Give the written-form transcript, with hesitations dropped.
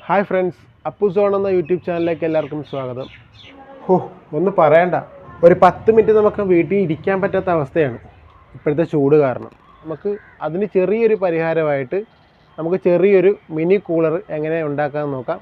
Hi friends, Appu zone എന്ന YouTube ചാനലിലേക്ക് എല്ലാവർക്കും സ്വാഗതം. ഒന്നും പറയണ്ട, ഒരു 10 മിനിറ്റ് നമുക്ക് വീട്ടിൽ ഇരിക്കാൻ പറ്റാത്ത അവസ്ഥയാണ് ഇപ്പോഴത്തെ ചൂട് കാരണം. നമുക്ക് അതിന് ചെറിയൊരു പരിഹാരമായിട്ട് നമുക്ക് ചെറിയൊരു മിനി കൂളർ എങ്ങനെ ഉണ്ടാക്കാമെന്ന് നോക്കാം.